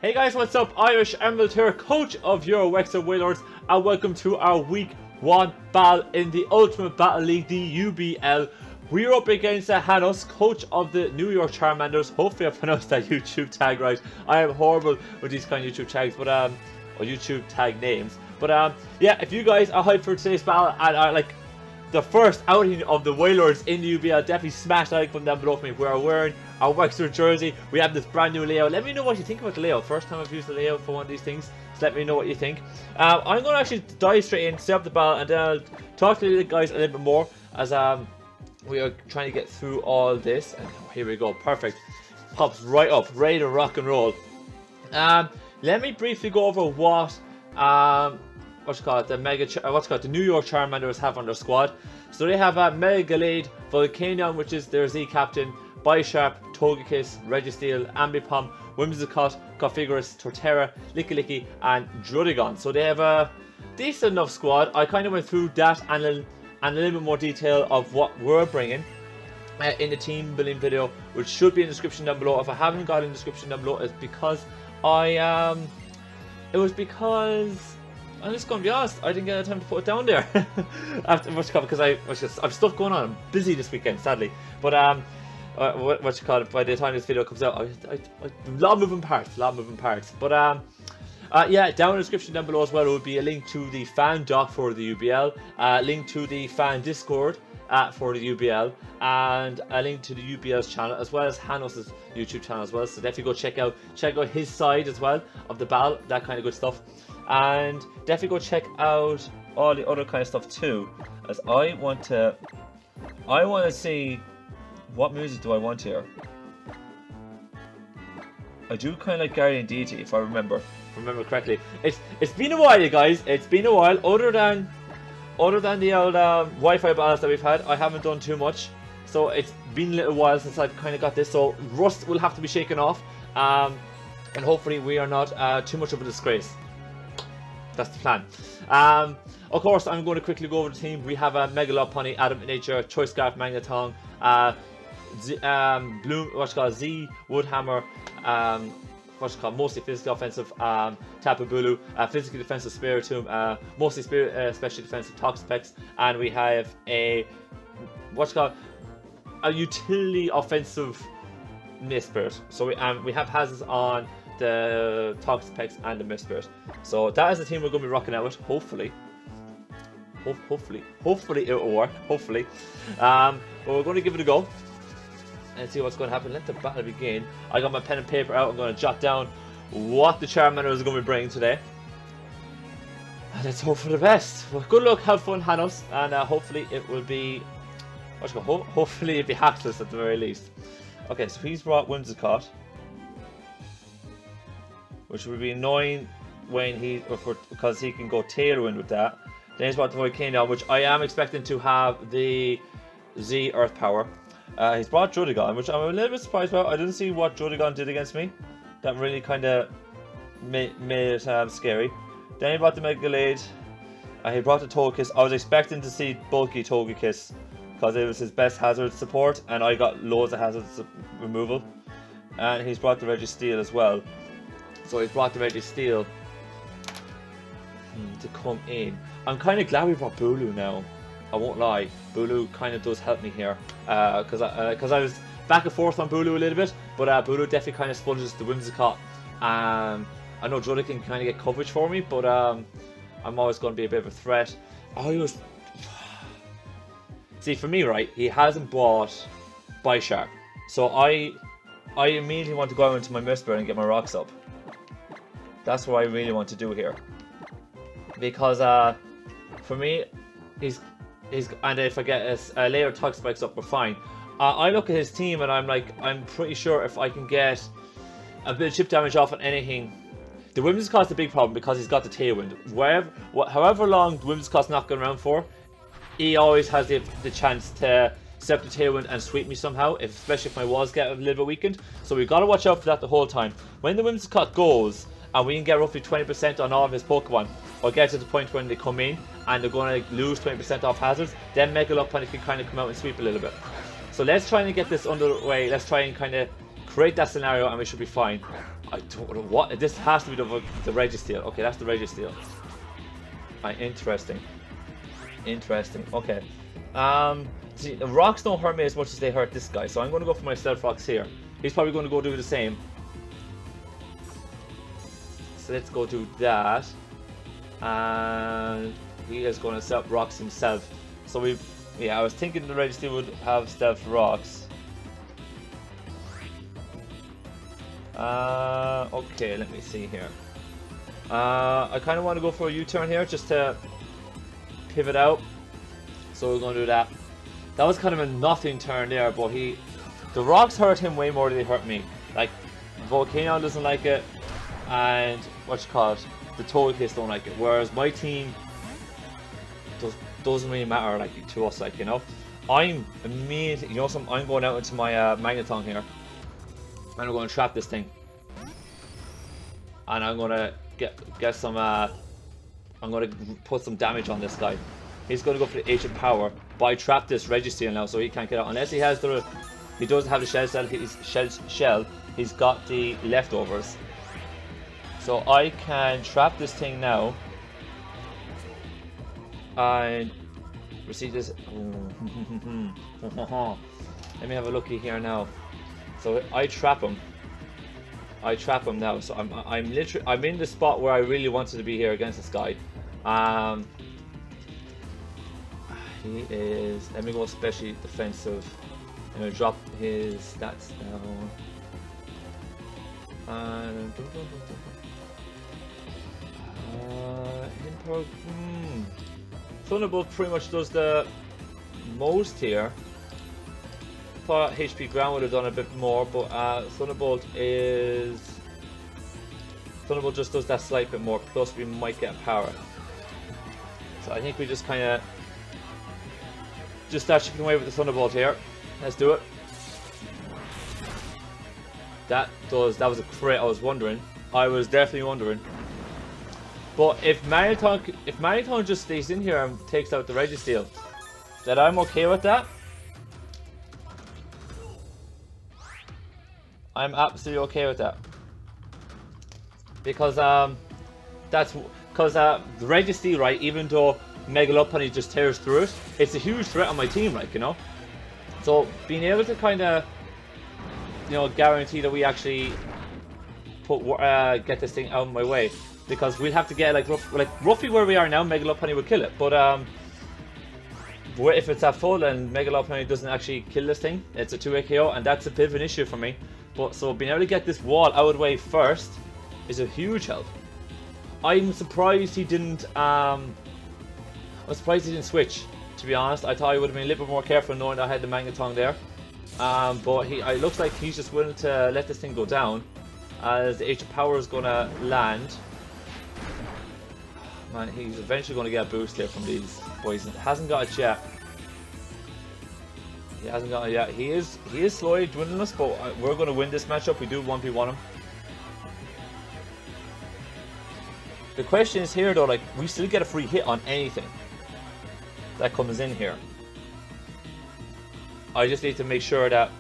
Hey guys, what's up? IrishEmerald here, coach of your Wexford Wailords, and welcome to our week 1 battle in the Ultimate Battle League, the UBL. We're up against Hannonz, coach of the New York Charmanders. Hopefully I pronounced that YouTube tag right. I am horrible with these kind of YouTube tags, but or YouTube tag names. But yeah, if you guys are hyped for today's battle and are like the first outing of the Wailords in the UBL, definitely smash that like button down below for me. We are wearing our Wexford jersey. We have this brand new layout. Let me know what you think about the layout. First time I've used the layout for one of these things, so let me know what you think. I'm going to actually dive straight in, set up the battle, and then I'll talk to the guys a little bit more as we are trying to get through all this. And here we go, perfect. Pops right up, ready to rock and roll. Let me briefly go over what the New York Charmanders have on their squad. So they have Mega Volcanion, which is their Z captain, Bisharp, Togekiss, Registeel, Ambipom, Whimsicott, Configurus, Torterra, Lickilicky, and Druddigon. So they have a decent enough squad. I kind of went through that and a little bit more detail of what we're bringing in the team building video, which should be in the description down below. If I haven't got it in the description down below, it's because I'm just going to be honest, I didn't get the time to put it down there after because I've stuff going on. I'm busy this weekend, sadly. But by the time this video comes out, a lot of moving parts, But yeah, down in the description down below as well, it would be a link to the fan doc for the UBL, a link to the fan Discord for the UBL, and a link to the UBL's channel, as well as Hannonz's YouTube channel as well. So definitely go check out his side as well of the battle, that kind of good stuff. And definitely go check out all the other kind of stuff too, as I want to see what music do I want here. I do kind of like Guardian Deity, if I remember correctly. It's been a while, you guys. It's been a while. Other than the old Wi-Fi battles that we've had, I haven't done too much. So it's been a little while since I've kind of got this. So rust will have to be shaken off, and hopefully we are not too much of a disgrace. That's the plan. Of course, I'm going to quickly go over the team. We have Mega Lopunny, Adamant Nature, Choice Scarf, Magneton, Z Woodhammer, mostly physical offensive, Tapu Bulu, physically defensive Spiritomb, mostly special defensive Toxapex, and we have a utility offensive Mistspirit. So we have hazards on the Toxapex and the Mistspirit. So that is the team we're going to be rocking out with. Hopefully it will work. Hopefully, but we're going to give it a go and see what's going to happen. Let the battle begin. I got my pen and paper out. I'm going to jot down what the Charmanders are going to be bringing today. And let's hope for the best. Well, good luck, have fun, Hannonz, and hopefully it will be hopefully it'll be hackless at the very least. Okay, so he's brought Whimsicott, which would be annoying when because he can go Tailwind with that. Then he's brought the Volcanion, which I am expecting to have the Z Earth Power. He's brought Druddigon, which I'm a little bit surprised about. I didn't see what Druddigon did against me. That really kind of made it scary. Then he brought the Megalade. He brought the Togekiss. I was expecting to see bulky Togekiss because it was his best hazard support, and I got loads of hazard removal. And he's brought the Registeel as well. So he's brought the Registeel to come in. I'm kind of glad we brought Bulu now. I won't lie, Bulu kind of does help me here, because I was back and forth on Bulu a little bit, but Bulu definitely kind of sponges the Whimsicott. I know Druddigon can kind of get coverage for me, but I'm always going to be a bit of a threat. See, for me, right, he hasn't bought Bisharp, so I immediately want to go out into my Mistspirit and get my rocks up. That's what I really want to do here, because for me, and if I get a layer of Toxapex up, we're fine. I look at his team and I'm pretty sure if I can get a bit of chip damage off on anything. The Whimsicott's a big problem because he's got the Tailwind. However long the Whimsicott's not going around for, he always has the chance to set up the Tailwind and sweep me somehow, especially if my walls get a little bit weakened. So we've got to watch out for that the whole time. When the Whimsicott goes, and we can get roughly 20% on all of his Pokemon, or get to the point when they come in and they're going to lose 20% off hazards, then Mega Lopunny can kind of come out and sweep a little bit. So let's try and get this underway. Let's try and kind of create that scenario and we should be fine. I don't know what. This has to be the Registeel. Okay, that's the Registeel. Interesting. Interesting. Okay. See, the rocks don't hurt me as much as they hurt this guy, so I'm going to go for my Stealth Rocks here. He's probably going to go do the same. So let's go do that. And he is going to set up rocks himself. So yeah, I was thinking the Registeel would have Stealth Rocks. Okay, let me see here. I kind of want to go for a U-turn here just to pivot out. So we're going to do that. That was kind of a nothing turn there, but the rocks hurt him way more than they hurt me. Like, Volcano doesn't like it, and the Togekiss don't like it. Whereas my team doesn't really matter like to us, like, you know. I'm amazing. You know, I'm going out into my Magneton here. And I'm going to trap this thing. And I'm going to get some, I'm going to put some damage on this guy. He's going to go for the Ancient Power, but I trapped this Registeel now, so he can't get out. Unless he doesn't have the shell, he's got the leftovers. So I can trap this thing now. And receive this. Let me have a looky here now. So I trap him. Now. So I'm in the spot where I really wanted to be here against this guy. He is. Let me go especially defensive. I'm gonna drop his stats down. And Thunderbolt pretty much does the most here. Thought HP Ground would have done a bit more, but Thunderbolt just does that slight bit more. Plus, we might get power. So I think we just kind of start chipping away with the Thunderbolt here. Let's do it. That was a crit. I was wondering. I was definitely wondering. But if Magneton just stays in here and takes out the Registeel, then I'm okay with that. I'm absolutely okay with that. Because the Registeel, right, even though Mega Lopunny just tears through it, it's a huge threat on my team, like, you know. So being able to kind of, you know, guarantee that we actually get this thing out of my way, because we'll have to get roughly where we are now, Mega Lopunny will kill it. But if it's at full and Mega Lopunny doesn't actually kill this thing, it's a 2-hit KO, and that's a bit of an issue for me. But so being able to get this wall out of the way first is a huge help. I'm surprised he didn't. I'm surprised he didn't switch. To be honest, I thought he would have been a little bit more careful knowing that I had the Magneton there. But it looks like he's just willing to let this thing go down, as the Ancient Power is going to land. Man, he's eventually going to get a boost here from these boys. He hasn't got it yet. He hasn't got it yet. He is slowly dwindling us, but we're going to win this matchup. We do 1v1 him. The question is here though, like, we still get a free hit on anything that comes in here. I just need to make sure that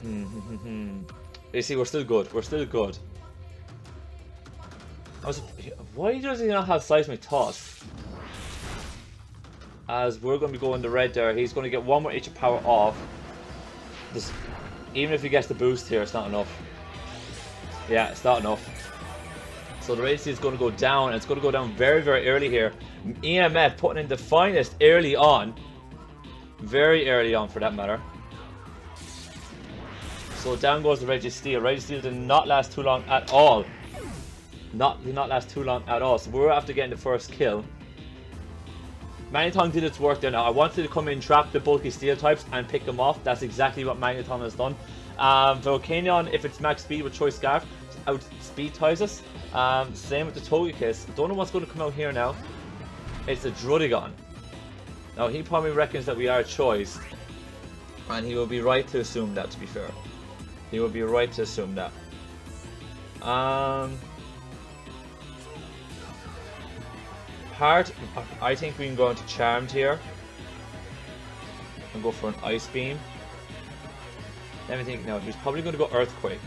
you see, we're still good. We're still good. Why does he not have Seismic Toss? As we're going to be going the red there, he's going to get one more Ancient Power off. Even if he gets the boost here, it's not enough. Yeah, it's not enough. So the race is going to go down, and it's going to go down very, very early here. EMF putting in the finest early on. Very early on, for that matter. So down goes the Registeel. Registeel did not last too long at all. Did not last too long at all. So we're after getting the first kill. Magneton did its work there. Now I wanted to come in, trap the bulky steel types and pick them off. That's exactly what Magneton has done. Volcanion, if it's max speed with Choice Scarf, out speed ties us. Same with the Togekiss. Don't know what's going to come out here now. It's a Druddigon. Now he probably reckons that we are choice, and he will be right to assume that, to be fair. He will be right to assume that. I think we can go into Charmed here and go for an Ice Beam. Let me think now. He's probably going to go Earthquake.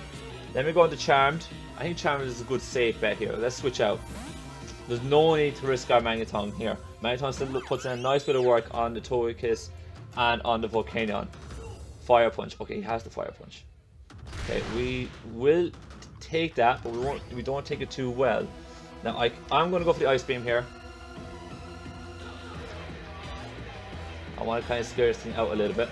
Let me go into Charmed. I think Charmed is a good safe bet here. Let's switch out. There's no need to risk our Magneton here. Magneton still puts in a nice bit of work on the Togekiss and on the Volcanion. Fire Punch. Okay, he has the Fire Punch. Okay, we will take that, but we don't take it too well. Now I'm going to go for the Ice Beam here. I want to kind of scare this thing out a little bit.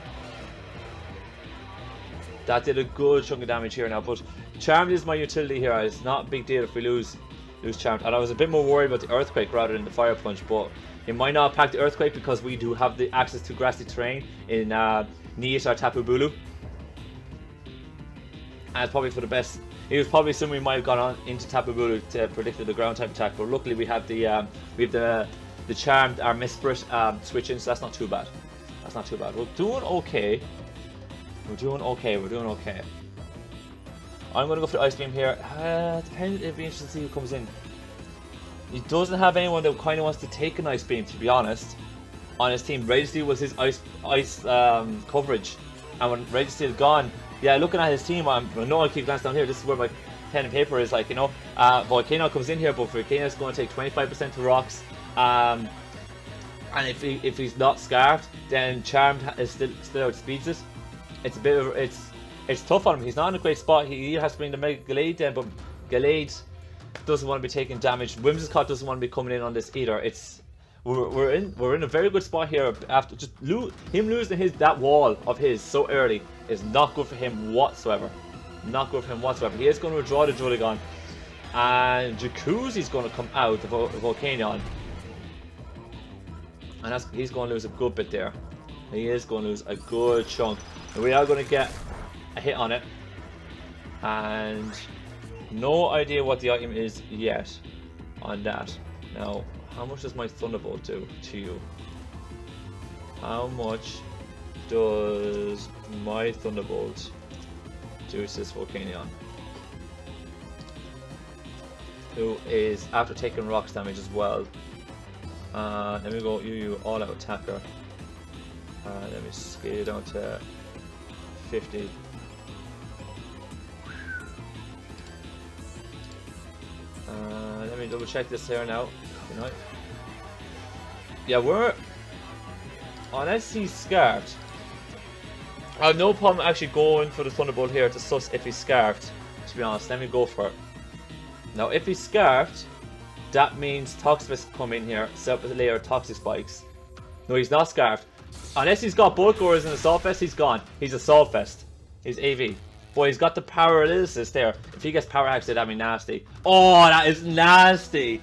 That did a good chunk of damage here now, but Charmed is my utility here. It's not a big deal if we lose Charmed. And I was a bit more worried about the Earthquake rather than the Fire Punch, but it might not pack the Earthquake because we do have the access to grassy terrain in Niat or Tapu Bulu. And it's probably for the best. It was probably something we might have gone on into Tapu Bulu to predict the ground type attack, but luckily we have the Charmed, our Mesprit switch in, so that's not too bad. That's not too bad. We're doing okay. We're doing okay. We're doing okay. I'm going to go for the Ice Beam here. Depends. It'd be interesting to see who comes in. He doesn't have anyone that kind of wants to take an Ice Beam, to be honest, on his team. Registeel was his ice coverage, and when Registeel gone, yeah, looking at his team, I know I keep glancing down here. This is where my pen and paper is. Like, you know, Volcano comes in here, but Volcano is going to take 25% to rocks. And if he's not scarfed, then Charmed is still outspeeds it. It's a bit of it's tough on him. He's not in a great spot. He has to bring the Mega Gallade then, but Gallade doesn't want to be taking damage. Whimsicott doesn't want to be coming in on this either. We're in a very good spot here. After just him losing that wall of his so early is not good for him whatsoever. Not good for him whatsoever. He is going to withdraw the Druddigon, and Jacuzzi's going to come out, the Volcanion, and he's going to lose a good bit there. He is going to lose a good chunk, and we are going to get a hit on it, and no idea what the item is yet on that. Now, how much does my Thunderbolt do to you? How much does my Thunderbolt do to this Volcanion, who is after taking rocks damage as well? Let me go you all out attacker. Let me scale down to 50. Let me double check this here now. You know, yeah, unless he's scarfed, I have no problem actually going for the Thunderbolt here to suss if he's scarfed, to be honest. Let me go for it. Now, if he's scarfed, that means Toxapex come in here, set up a layer of Toxic Spikes. No, he's not scarfed. Unless he's got Bulk Gores in Assault Vest, he's gone. He's Assault Vest. He's AV. Boy, he's got the Paralysis there. If he gets Power Axe, that'd be nasty. Oh, that is nasty.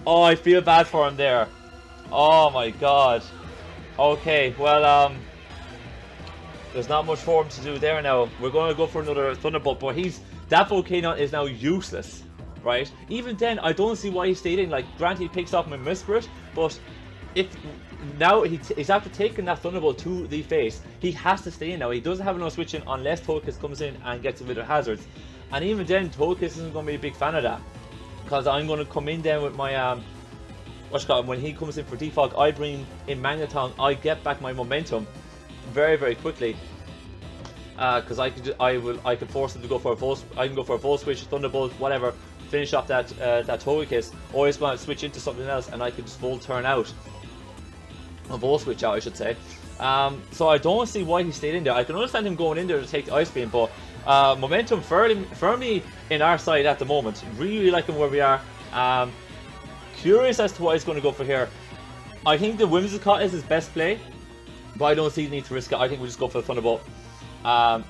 Oh, I feel bad for him there. Oh my god. Okay, well, there's not much for him to do there now. We're going to go for another Thunderbolt, but that Volcano is now useless, right? Even then, I don't see why he stayed in. Like, granted, he picks off my Mesprit, but if now he's after taking that Thunderbolt to the face, he has to stay in now. He doesn't have enough switching unless Togekiss comes in and gets rid of hazards. And even then, Togekiss isn't going to be a big fan of that, because I'm going to come in then with my when he comes in for defog, I bring in Magneton, I get back my momentum very, very quickly, because I could force him to go for a full. I can go for a full switch, Thunderbolt, whatever, finish off that Togekiss, or he's going to switch into something else, and I could just full turn out, a full switch out, I should say. So I don't see why he stayed in there. I can understand him going in there to take the Ice Beam, but momentum firmly in our side at the moment. Really liking where we are. Curious as to what he's going to go for here. I think the Whimsicott is his best play, but I don't see the need to risk it. I think we'll just go for the Thunderbolt.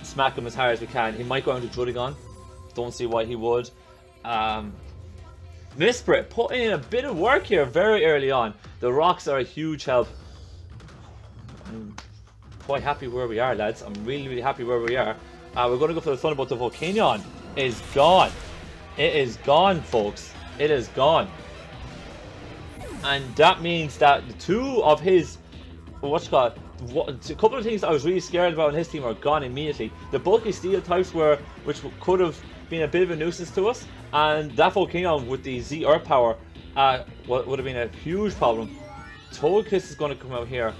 Smack him as hard as we can. He might go into Druddigon. Don't see why he would. Mesprit putting in a bit of work here very early on. The rocks are a huge help. I'm quite happy where we are, lads. I'm really, really happy where we are. We're going to go for the Thunderbolt. The Volcanion is gone. It is gone, folks. It is gone. And that means that the two of his, a couple of things I was really scared about on his team are gone immediately. The bulky steel types which could have been a bit of a nuisance to us, and that Volcano with the Z Earth power would have been a huge problem. Togekiss is going to come out here.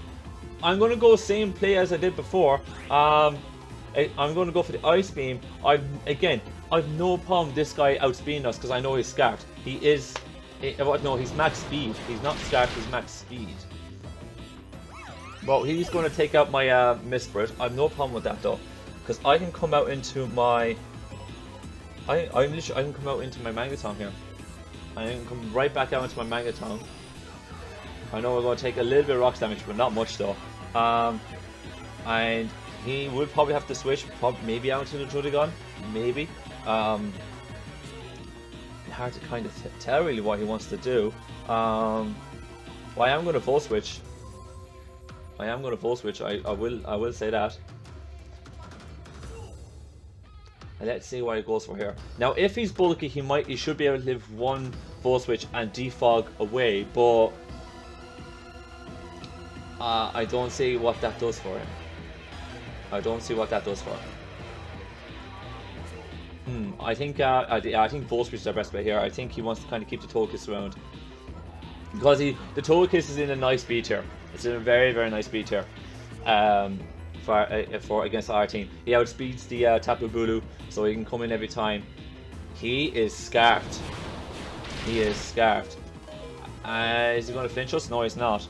I'm going to go same play as I did before. I'm going to go for the Ice Beam. Again, I've no problem this guy outspeeding us because I know he's scarfed. He is... no, he's max speed. He's not scarfed, he's max speed. Well, he's going to take out my Misprit. I have no problem with that though. Because I can come out into my... I can come out into my Magneton here. I can come right back out into my Magneton. I know we're going to take a little bit of rocks damage, but not much though. And he would probably have to switch, maybe out into the Drudigon, maybe. Hard to kind of tell really what he wants to do. Well, I am going to full switch. I will say that. And let's see what he goes for here. Now, if he's bulky, he should be able to live one full switch and defog away, but I don't see what that does for him. I don't see what that does for him. I think full switch is our best bet here. I think he wants to kind of keep the Togekiss around because the Togekiss is in a nice B tier. It's in a very, very nice B tier. For against our team, he outspeeds the Tapu Bulu, so he can come in every time. He is scarfed. He is scarfed. Is he going to flinch us? No, he's not.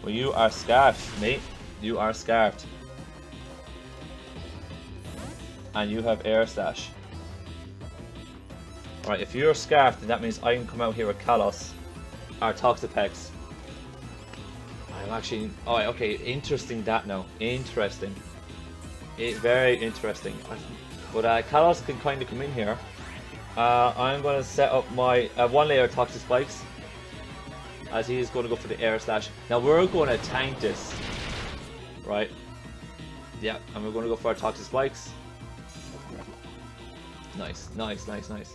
Well, you are scarfed, mate. You are scarfed. And you have Air Slash. Alright, if you're scarfed, then that means I can come out here with Kalos, or Toxapex. I'm actually... Oh, okay, interesting that now. Interesting. Very interesting. But Kalos can kind of come in here. I'm going to set up my one layer of Toxic Spikes, as he is going to go for the Air Slash. Now we're going to tank this. Right. Yeah, and we're going to go for our Toxic Spikes. Nice, nice, nice, nice.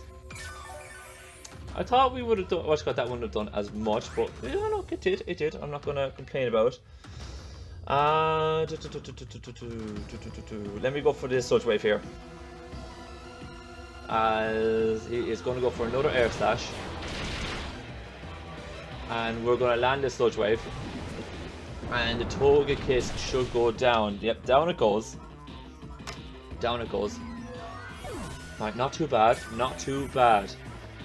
I thought we would have done... Watch God, that wouldn't have done as much, but yeah, look, it did, it did. I'm not going to complain about it. Let me go for this Sludge Wave here. As he is going to go for another Air Slash. And we're going to land this Sludge Wave. And the Togekiss should go down. Yep, down it goes. Down it goes. Right, not too bad, not too bad.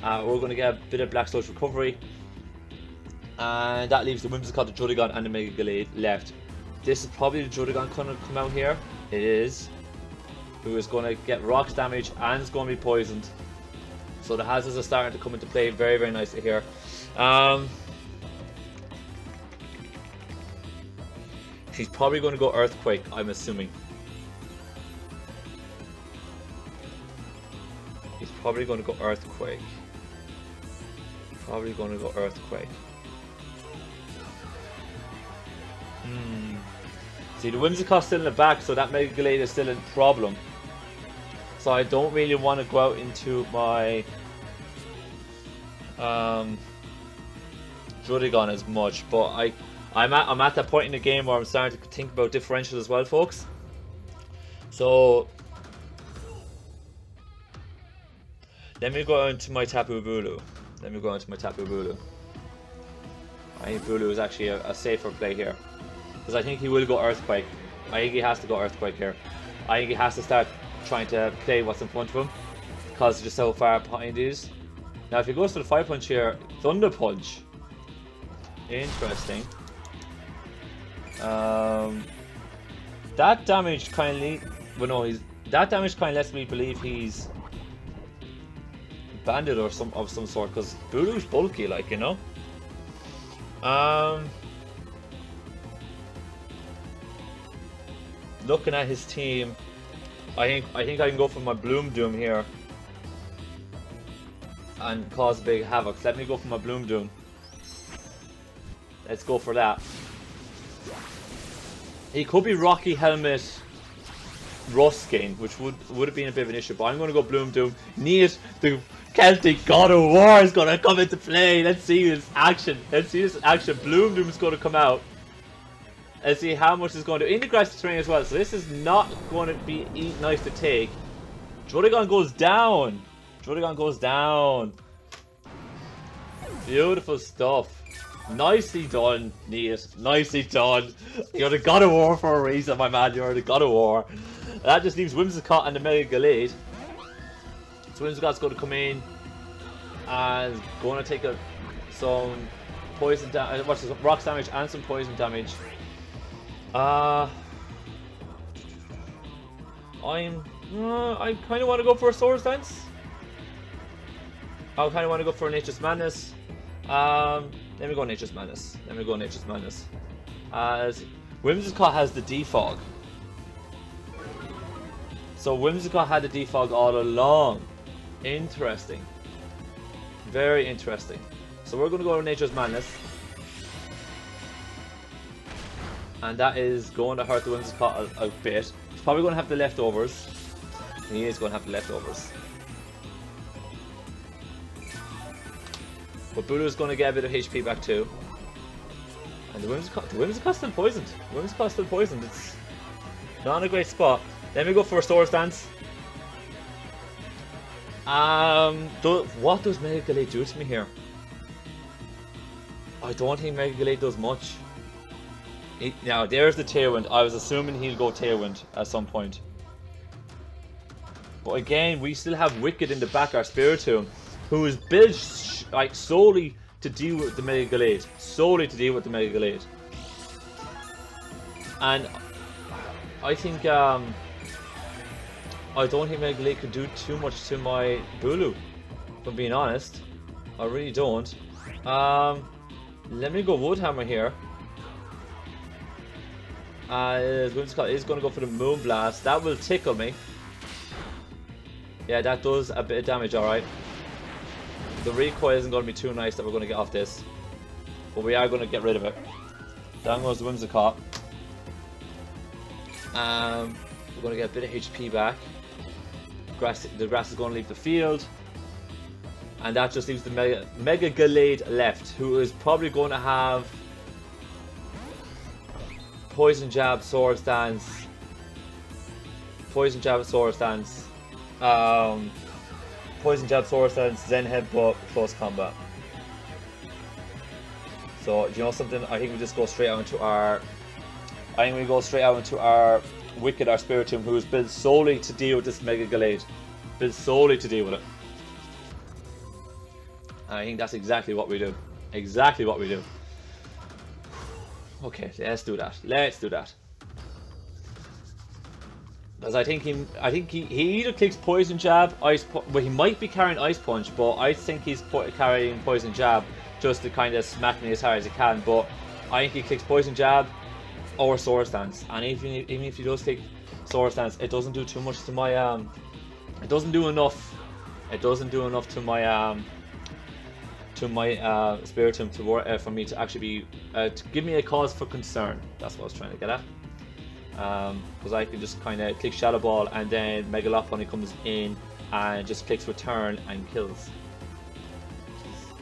We're going to get a bit of Black Sludge recovery. And that leaves the Whimsicott, the Drudigon, and the Mega Gallade left. This is probably the Drudigon going to come out here. It is. Who is going to get rocks damage and is going to be poisoned. So the hazards are starting to come into play very, very nicely here. He's probably going to go Earthquake, I'm assuming. He's probably going to go Earthquake. Probably going to go Earthquake. See, the Whimsicott's still in the back, so that Mega Gallade is still a problem. So I don't really want to go out into my Drudigon as much, but I'm at that point in the game where I'm starting to think about differential as well, folks. So let me go into my Tapu Bulu. Let me go into my Tapu Bulu. I think Bulu is actually a safer play here, because I think he will go Earthquake. I think he has to go Earthquake here. I think he has to start trying to play what's in front of him, because he's just so far behind these. Now if he goes for the Fire Punch here, Thunder Punch. Interesting. That damage kindly... Well, no, that damage kind of lets me believe he's Bandit or of some sort, because Bulu's bulky, like, you know. Looking at his team, I think I can go for my Bloom Doom here and cause big havoc. Let me go for my Bloom Doom. Let's go for that. He could be Rocky Helmet Ruskin, which would have been a bit of an issue, but I'm going to go Bloom Doom. Need the Celtic God of War is going to come into play. Let's see this action. Let's see this action. Bloom Doom is going to come out. Let's see how much it's going to do. In the grassy terrain as well, so this is not going to be nice to take. Drudigon goes down. Drudigon goes down. Beautiful stuff. Nicely done, Neat. Nicely done. You're the God of War for a reason, my man. You're the God of War. That just leaves Whimsicott and the Mega Gallade. So So Whimsicott's going to come in and going to take some poison damage, rocks damage and some poison damage. I kind of want to go for a Swords Dance. I kind of want to go for a Nature's Madness. Let me go Nature's Madness. As Whimsicott has the defog. So Whimsicott had the defog all along. Interesting. Very interesting. So we're going to go to Nature's Madness. And that is going to hurt the Whimsicott a bit. He's probably going to have the leftovers. He is going to have the leftovers. But Bulu's going to get a bit of HP back too. And the Whimsicott's still poisoned. It's not in a great spot. Let me go for a Swords Dance. What does Mega Gallade do to me here? I don't think Mega Gallade does much. Now, there's the Tailwind. I was assuming he'll go Tailwind at some point. But again, we still have Wicked in the back, our Spiritomb, who is built like solely to deal with the Mega Gallade. And I think, I don't think Mega Gallade could do too much to my Bulu, if I'm being honest. I really don't. Let me go Woodhammer here. Whimsicott is going to go for the Moonblast. That will tickle me. Yeah, that does a bit of damage, alright. The recoil isn't going to be too nice that we're going to get off this. But we are going to get rid of it. Down goes the Whimsicott. We're going to get a bit of HP back. The grass is going to leave the field. And that just leaves the Mega Gallade left, who is probably going to have Poison Jab, Swords Dance. Poison Jab, Swords Dance, Zen Headbutt, Close Combat. So, do you know something? I think we just go straight out into our... Wicked, our Spiritomb, who is built solely to deal with this Mega Gallade. Built solely to deal with it. And I think that's exactly what we do. Okay, let's do that. Because I think he either clicks Poison Jab, well, he might be carrying Ice Punch, but I think he's carrying Poison Jab just to kind of smack me as hard as he can. But I think he clicks Poison Jab or Swords Dance, and even if he does click Swords Dance, it doesn't do too much to my it doesn't do enough to my Spiritomb for me to actually be to give me a cause for concern. That's what I was trying to get at. Because I can just kind of click Shadow Ball, and then Mega Lopunny comes in and just clicks Return and kills,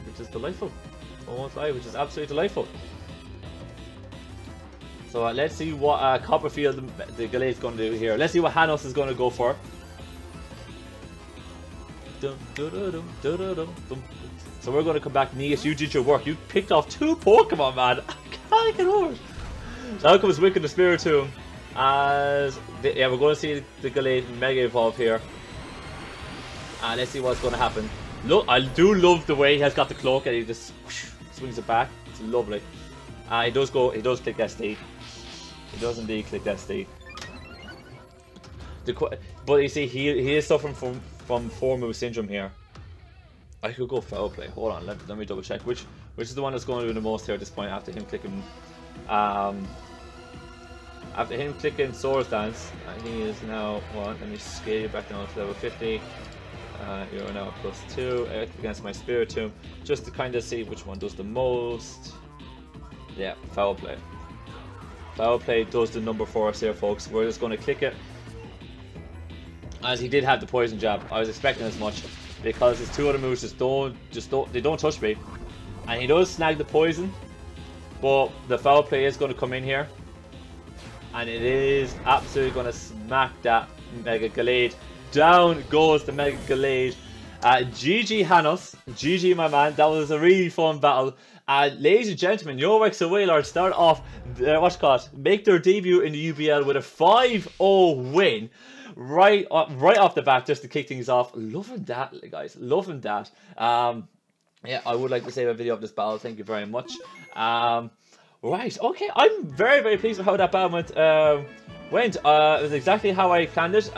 which is delightful. I won't lie, which is absolutely delightful. So let's see what Copperfield the Gallade's going to do here. Let's see what Hannonz is going to go for. So we're going to come back. Neas, you did your work. You picked off 2 Pokemon, man. I can't get over it. So out comes Wicked the Spiritomb. Yeah, we're going to see the Gallade Mega Evolve here. And let's see what's going to happen. Look, I do love the way he has got the cloak and he just swings it back. It's lovely. He does click SD. He does indeed click SD. But you see, he is suffering from 4-move syndrome here. I could go Foul Play. Hold on, let me double check. Which is the one that's going to do the most here at this point after him clicking Swords Dance. He is now let me scale you back down to level 50. You're now +2 against my Spiritomb, just to kind of see which one does the most. Yeah, Foul Play. Foul Play does the number for us here, folks. We're just going to click it. As he did have the Poison Jab, I was expecting as much, because his 2 other moves just don't touch me. And he does snag the poison, but the Foul Play is going to come in here, and it is absolutely going to smack that Mega Gallade. Down goes the Mega Gallade, GG Hannonz, GG my man, that was a really fun battle. Ladies and gentlemen, your Wexford Wailords start off, make their debut in the UBL with a 5-0 win. Right off the bat, just to kick things off. Loving that, guys, loving that. Yeah, I would like to save a video of this battle, thank you very much. Right, okay, I'm very pleased with how that battle went. It was exactly how I planned it.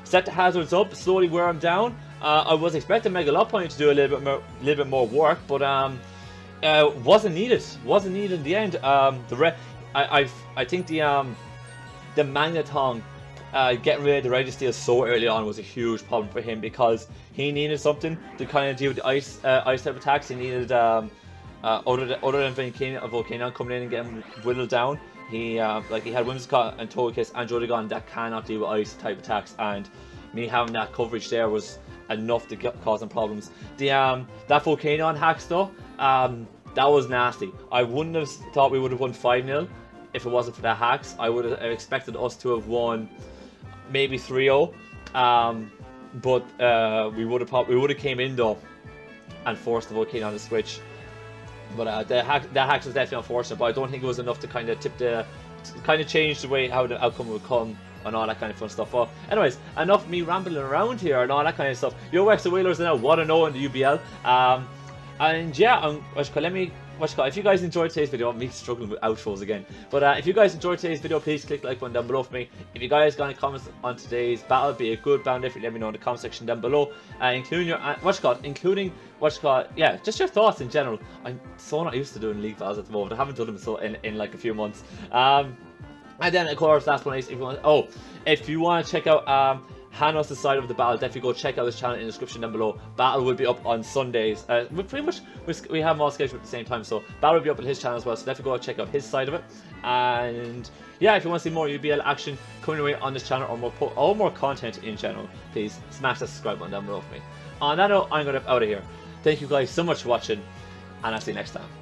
Set the hazards up, slowly wear them down. I was expecting Megalopoint to do a little bit more work, but wasn't needed. Wasn't needed in the end. I think the Magneton getting rid of the Registeel so early on was a huge problem for him, because he needed something to kind of deal with the ice type attacks. He needed other than Volcanion coming in and getting whittled down. He like he had Whimsicott and Togekiss and Jodagon that cannot deal with ice type attacks, and me having that coverage there was enough to cause them problems. That Volcanion hacks though, that was nasty. I wouldn't have thought we would have won 5-0 if it wasn't for the hacks. I would have expected us to have won maybe 3-0, but we would have came in though and forced the Volcanion to switch. But the hacks was definitely unfortunate, but I don't think it was enough to kind of change the way how the outcome would come and all that kind of fun stuff. Well, anyways, enough of me rambling around here and all that kind of stuff. Your Wexford Wailords are now 1-0 in the UBL. And yeah, if you guys enjoyed today's video, I'm me struggling with outros again. But if you guys enjoyed today's video, please click the like button down below for me. If you guys got any comments on today's battle, be it good, bad, different, let me know in the comment section down below. Including your yeah, just your thoughts in general. I'm so not used to doing league battles at the moment. I haven't done them in like a few months. And then of course, last one is if you want to check out Hannonz's side of the battle, definitely go check out his channel in the description down below. Battle will be up on Sundays. We have them all scheduled at the same time, so battle will be up on his channel as well. So definitely go check out his side of it. And yeah, if you want to see more UBL action coming away on this channel, or more content in general, please smash that subscribe button down below for me. On that note, I'm going to out of here. Thank you guys so much for watching, and I'll see you next time.